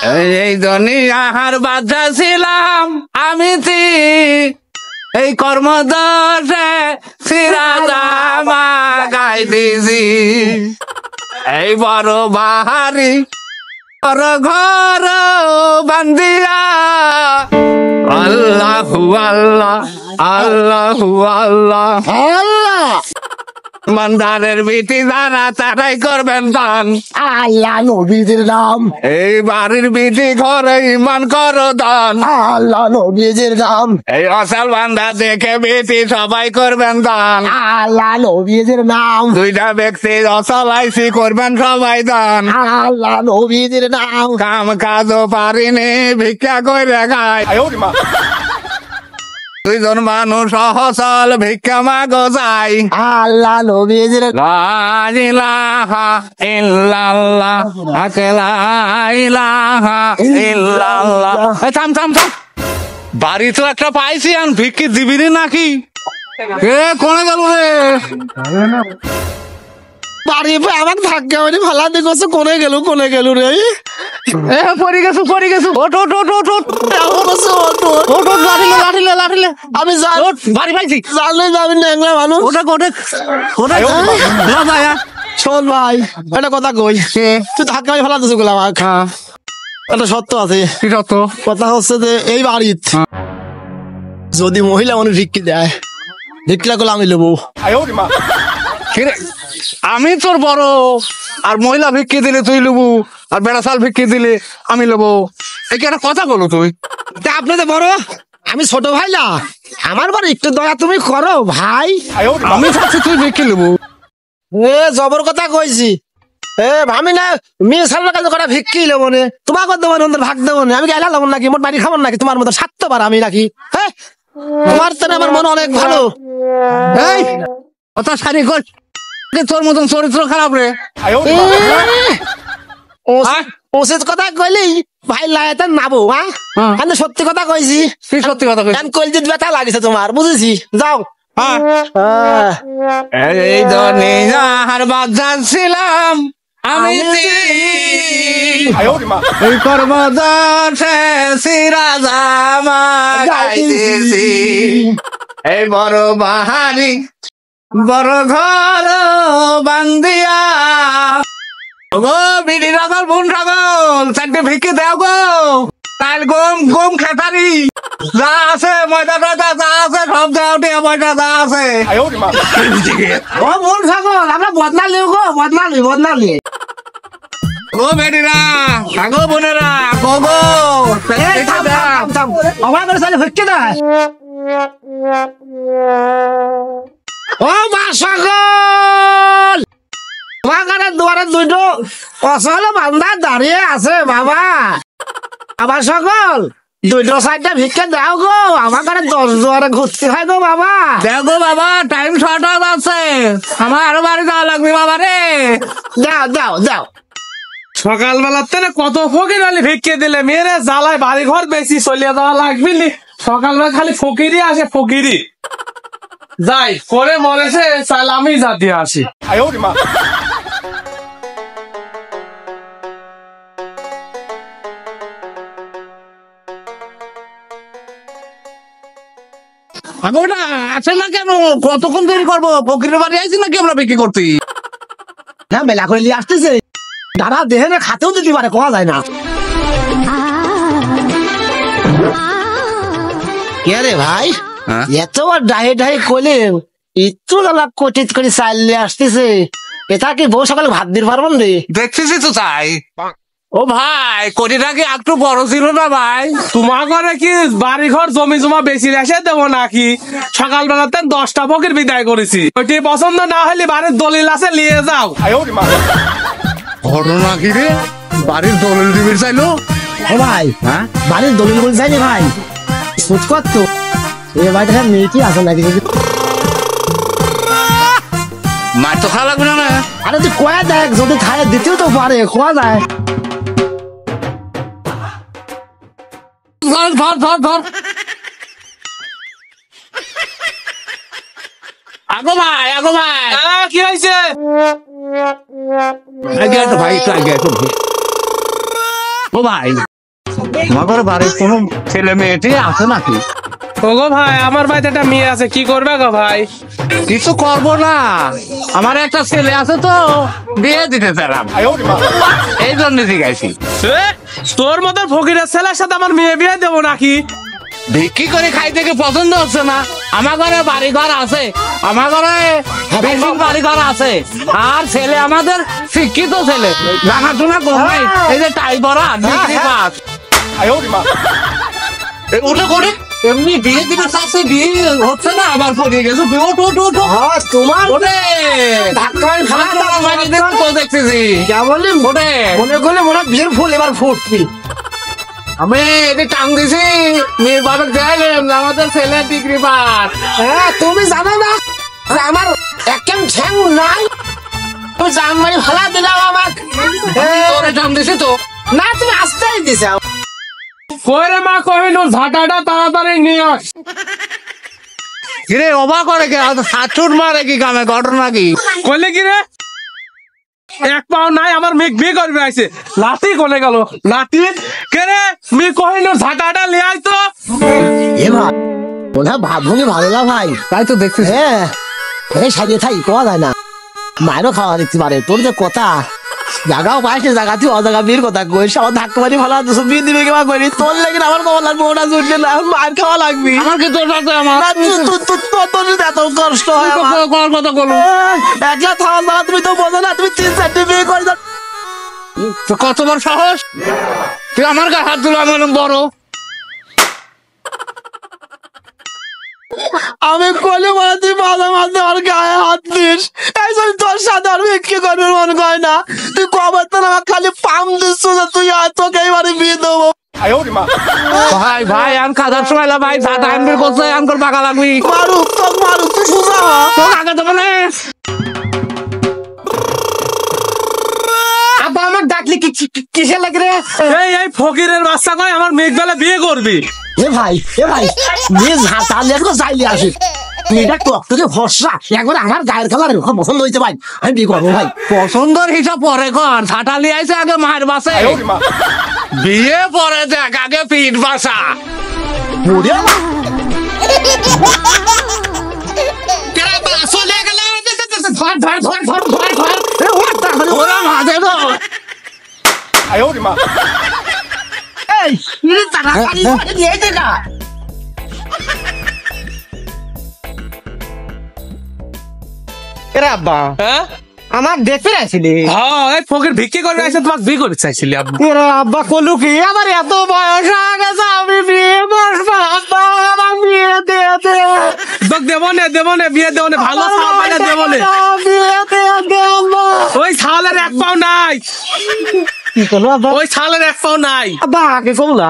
এই দুনিয়ার বাদশা ছিলাম আমি এই কর্মদোষে সিরাজামা গাই দিছি এই বড় বাহারি বড় ঘর বান্দিয়া আল্লাহু আল্লাহ আল্লাহু আল্লাহ আল্লাহ মন্দারের বিটি যারা তারাই করবেন দান আল্লাহ নবীজির নাম এই বাড়ির বিটি ঘরে ইমান করো দান আল্লাহ নবীজির নাম এই অসল বান্দা দেখে বিটি সবাই করবেন দান আল্লাহ নবীজির নাম দুইটা ব্যক্তি অসল আইসি করবেন সবাই দান আল্লাহ নবীজির নাম কাম কাজও পারিনি ভিক্ষা করে গায় দুইজন মানুষ সহসল ভিক্ষা মাগো যায় আল্লাহ নবীজির লা ইলাহা ইল্লাল্লাহ লা ইলাহা ইল্লাল্লাহ থাম থাম থাম বাড়ি তো একটা পাইছি আর ভিক্ষি দিবি নাকি এ কোনে গেল রে বাড়ি আমার ভাগ্য হয়নি ভালা দেখছো কোনে গেল রে এ পড়ে গেছো ওঠ লাঠিলে আমি বাড়ি পাইছি জানলে যাবি ন্যাংরা মানুষ ওটা শোন ভাই একটা কথা কই তুই ধাক্কা আমি ফেলা দিছো আমাকে একটা সত্য আছে কি সত্য কথা হচ্ছে যে এই বাড়িত যদি মহিলা মানুষ ভিক্ষি দেয় ভিক্ষা করলে আমি নেবো আমি তোর বড় আর মহিলা ভিক্ষি দিলে তুই লবু আর বেড়া চাল ভিক্ষি দিলে আমি লবো এই কি একটা কথা বলো তুই আপনি তো বড় আমি ছোট ভাই না আমার বাড়ি একটু দয়া তুমি করো ভাই আমি চাচ্ছি তুই ভিক্ষি লবু এ জবর কথা কইছি এ আমি না মেয়ে সাল কাজ করা ভিক্ষি নেবো নে তোমাকে দেবো না ভাগ দেবো না আমি গেলা লবণ নাকি মোট বাড়ি খাবো নাকি তোমার মতো স্বার্থবার আমি নাকি হ্যাঁ তোমার তো আমার মন অনেক ভালো এই কথা সারি কর তোর মতন চরিত্র খারাপ রে উচিত কথা কইলি ভাই লাইতে নাবো হ্যাঁ আমি সত্যি কথা কইছি সত্যি কথা কইছি কলজিত ব্যথা লাগিছে তোমার বুঝেছি যাও এই দুনিয়ার বাদশা ছিলাম আমি এই কর্মদোষে সিরাজামা গাইতেছি এই বড় বাহারি বড় ঘর বান্দিয়া গো বিড়ি রাগল বোন রাগল চারটে ভিক্ষি দেও গো তাল গম খেতারি যা আছে ময়দা টয়দা যা আছে সব দেও টিয়া ময়দা যা আছে ও বোন ছাগল আমরা বদনালি গো বদনালি ও বেটিরা আগো বোনেরা গো আমার করে সালে ভিক্ষি দেয় ও মা সকল তোমার দুয়ারে দুটো অসল বান্দা দাঁড়িয়ে আছে বাবা আবার সকল দুটো সাইডটা ভিক্ষা দাও গো আমার কাছে 10 দুয়ারে ঘুরতে হয় গো বাবা দেখো বাবা টাইম শর্ট আছে আমার আরো বাড়ি যাওয়া লাগবে বাবা রে দাও সকালবেলাতে কত ফকির আলি ভিক্ষে দিলে মেয়েরা জ্বালায় বাড়ি ঘর বেশি চলিয়ে দেওয়া লাগবে নি সকালবেলা খালি ফকিরই আসে ফকিরই যাই করে মরেছে চাইলে আমি যা দিয়ে আসি আগোটা আছে না কেন কতক্ষণ দেরি করবো ফকিরের বাড়ি আইছি নাকি আমরা বিক্রি করতে না মেলা করে নিয়ে আসতেছে দাদা দেহে না খাতেও দিতে পারে কোয়া যায় না কে রে ভাই এত ডাহে করলে একটু দাদা কচিত করে চাইলে আসতেছে এটা কি বউ সকালে ভাত দিতে পারবো রে দেখতেছি তো তাই ও ভাই কোটিটা কি একটু বড় ছিল না ভাই তোমার ঘরে কি বাড়ি ঘর জমি জমা বেশি রেখে দেবো নাকি সকালবেলাতে 10টা ফকির বিদায় করেছি ওইটি পছন্দ না হলে বাড়ির দলিল আছে নিয়ে যাও ঘটনা কি রে বাড়ির দলিল দিবি চাইলো ভাই হ্যাঁ বাড়ির দলিল বলে চাইনি ভাই সুদ করতো এ ভাই দেখা মেয়ে কি আছে নাকি মার তো খাওয়া লাগবে না আরে তুই কয়া দেখ যদি খায় দিতেও তো পারে খোয়া যায় ধর আগো ভাই কি হয়েছে আগে ভাই ও ভাই তোমাদের বাড়ির কোনো ছেলে মেয়েটি আছে নাকি? ওগো ভাই আমার বাড়িতে একটা মেয়ে আছে, কি করবে গো ভাই? কিছু করবো না, আমার একটা ছেলে আছে তো, বিয়ে দিতে চাইলাম, এই জন্য জিজ্ঞাসি। এ, তোর মতো ফকিরের ছেলের সাথে আমার মেয়ে বিয়ে দেবো নাকি? বিক্রি করে খাইতে কি পছন্দ হচ্ছে না? আমার ঘরে বাড়ি ঘর আছে, আমার ঘরে বিল্ডিং বাড়ি ঘর আছে, আর ছেলে আমাদের শিক্ষিত ছেলে, জানাশোনা কমে, এই যে টাই ভরা ডিগ্রি পাস। ওটা করে এমনি বিয়ে দিতে চাচ্ছে, বিয়ে হচ্ছে না, আবার পড়িয়ে গেছে। ওঠ ওঠ ওঠ তোমার ওঠে, ধাক্কা মারি দেবো তো দেখতেছি। বলি ওঠে, মনে করলে মনে হয় বিয়ের ফুল এবার ফুটবি। আমি এদিকে টাং দিছি, মেয়ের বাবার চাইলেন আমাদের ছেলে ডিগ্রি পাস। হ্যাঁ তুমি জানো না আমার একদম ঠ্যাং নাই, তুমি জান মারি ফেলা দিলাম আমাকে। তোরে টাং দিছি তো। না তুমি আসতেই দিছে। কই রে মা, কহিনু ঝাঁটাটা তাড়াতাড়ি নিয়ে আস। কিরে অবাক করে কে? সাচুর মারে কি কামে? ঘটনা কি? কইলে কি রে? এক পাও নাই, আমার মেঘ বিয়ে করবে আইছে। লাঠি কোনে গেল? লাঠি কে রে? মি কহিনু ঝাঁটাটা লিয়ে আই তো। এ ভাই ওনা ভাবুনি ভালো না ভাই, তাই তো দেখছি। হ্যাঁ এই সাজিয়ে থাই কোয়া যায় না, মায়েরও খাওয়া দেখতে পারে। তোর যে কথা জায়গাও পাইছে, জায়গা তুই অজায়গা বিয়ের কথা কইস, আমার ধাক্কা মারি ভালো বিয়ে দিবে কেমন করি? তোর লেগে আমার কমা লাগবে, ওটা জুটবে না, মায়ের খাওয়া লাগবে। আমার কি তোর সাথে আমার তোর এত কষ্ট হয় আমার। কোন কথা বলো? একলা খাওয়া দাওয়া তুমি তো বোঝো না, তুমি 3-4টে বিয়ে করে দাও। তো কত বড় সাহস তুই আমার গায়ে হাত দিল? আমার বড় আমি কলে বলে তুই মাঝে মাঝে আমার গায়ে হাত দিস, এই জন্য তোর সাথে আর বিক্রি করবে মনে হয় না। তুই কবার তো আমার খালি পাম দিচ্ছ যে তুই আর তোকে এইবারে বিয়ে দেবো। ভাই ভাই আমি কাদার সময় ভাই ঝাঁটা আনবির করছে, আনকর বাঁকা লাগবি। মারুক তোর মারুক, তুই সোজা হ। তোর আগে দেবো না। আব্বা আমার ডাকলি কিসে লাগে রে? এই ফকিরের বাচ্চা কয় আমার মেঘ বেলা বিয়ে করবি। এ ভাই মেয়ে ঝাঁটা লেগে চাইলে আসে, তুই এটা তোকে ভরসা একবার আমার গায়ের কালার পছন্দ হয়েছে ভাই, আমি বিয়ে করবো ভাই। পছন্দের হিসাব পরে কর, ঝাঁটা লিয়ে আইছে আগে মায়ের বাসে, বিয়ে পরে দেখ, আগে পিঠ বাসা। চলে গেল ওরা মাঝে তো। আব্বা হ্যাঁ আমার দেখতে আসিলি? হ্যাঁ, এই ফকির ভিক্ষি করবে আইছে, তোমাকে বিয়ে করতে চাইছিলি আব্বু। আব্বা কলু কি আমার এত বয়স হয়ে গেছে, আমি বিয়ে বসবো। আব্বা আমার বিয়ে দিয়ে দে, তোকে দেবো না বিয়ে দেবো না, ভালো চাল পাইলে দেবো না। বিয়ে দিয়ে দে আব্বা। ওই ছালের এক পাও নাই, কি করলো আব্বা? ওই ছালের এক পাও নাই। আব্বা আগে কমলা